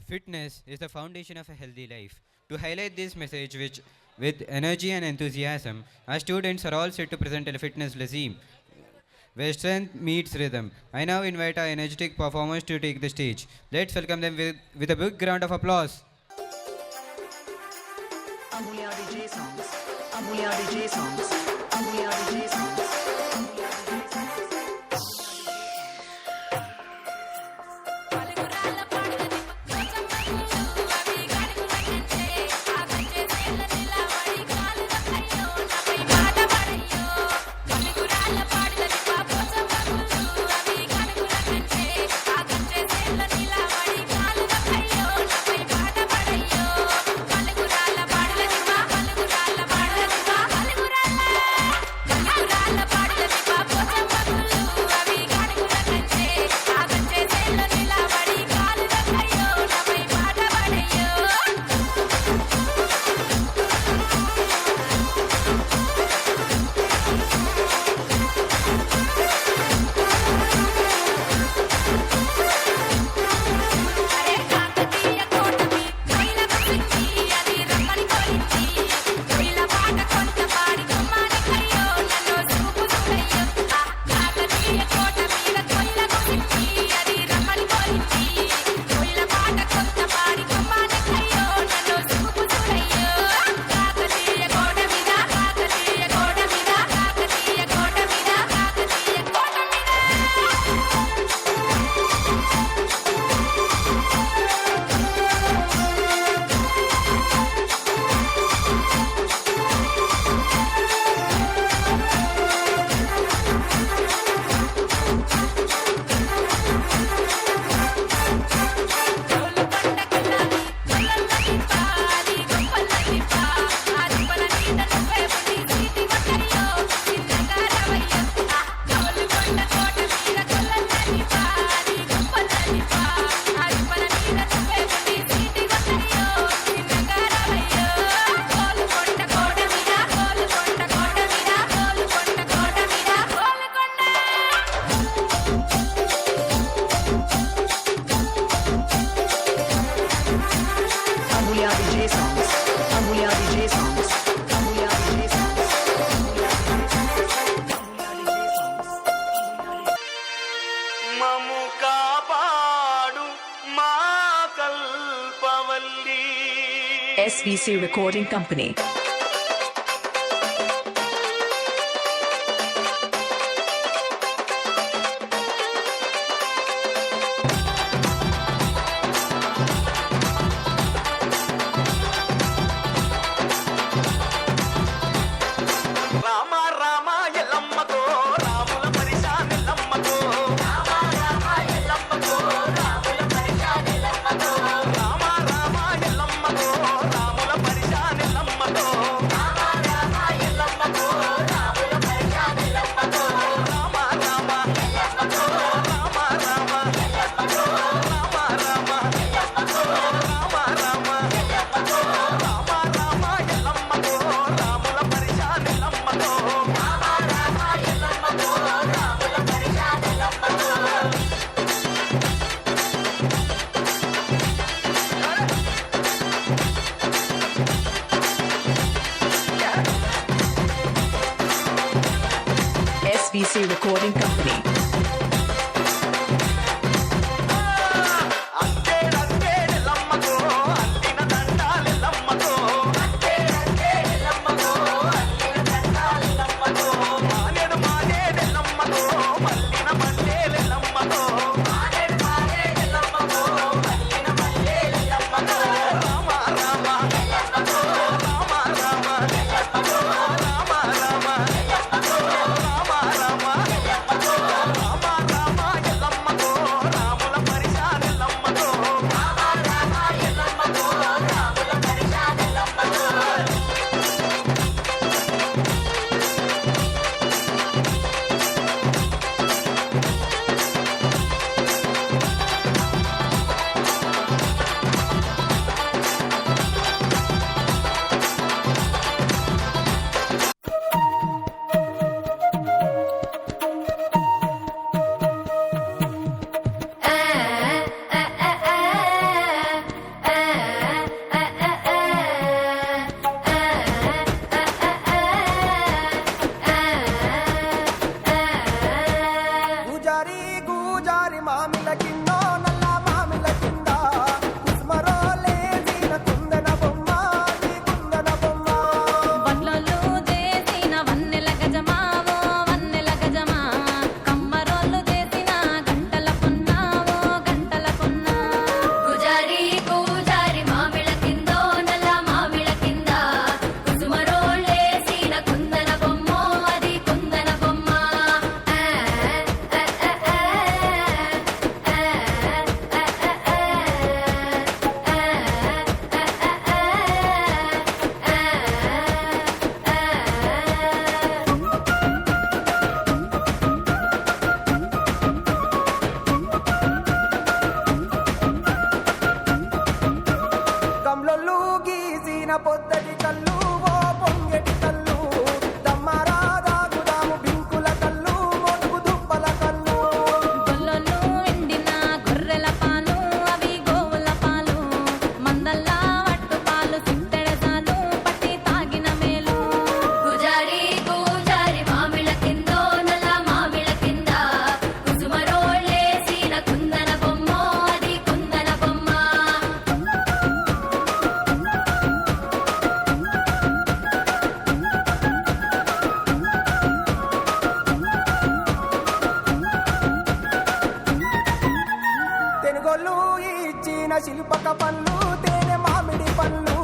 Fitness is the foundation of a healthy life. To highlight this message with energy and enthusiasm, our students are all set to present a fitness regime where strength meets rhythm. I now invite our energetic performers to take the stage. Let's welcome them with a big round of applause. Amulya DJ songs. Amulya DJ songs. Amulya DJ songs. Amulya DJ songs. Amulya DJ songs. Amulya DJ songs. మము కాపాడు మా కల్పవల్లి. SVC Recording Company. Rama Rama ఎల్లమ్మకో రాముల పరిశాన ఎల్లమ్మకో. రామ రామ ఎల్లమ్మకో రాముల పరిశాన ఎల్లమ్మకో. రామ రామ ఎల్లమ్మకో రాముల పరిశాన ఎల్లమ్మకో. పండ్లొల్లు గీసిన పొద్దటి కళ్ళు ఓ పొంగటి కళ్ళు దమ్మరా దాగుదాము బింకుల కళ్ళు మొలుగు దుప్పల కళ్ళు గొల్లలు ఎండిన గొర్రెల పాలు అవి గోవుల పాలు మందల్లా వట్టు పాలు సింతెడసాలు పట్టి తాగిన మేలు గుజారి గుజారి మామిళ్ళ కిందో నల్ల మామిళ్ళ కింద కుసుమరోళ్ళేసిన కుందన బొమ్మ అది కుందన బొమ్మ తెనుగొల్లు ఇచ్చిన శిల్పక పళ్ళు తేనె మామిడి పళ్ళు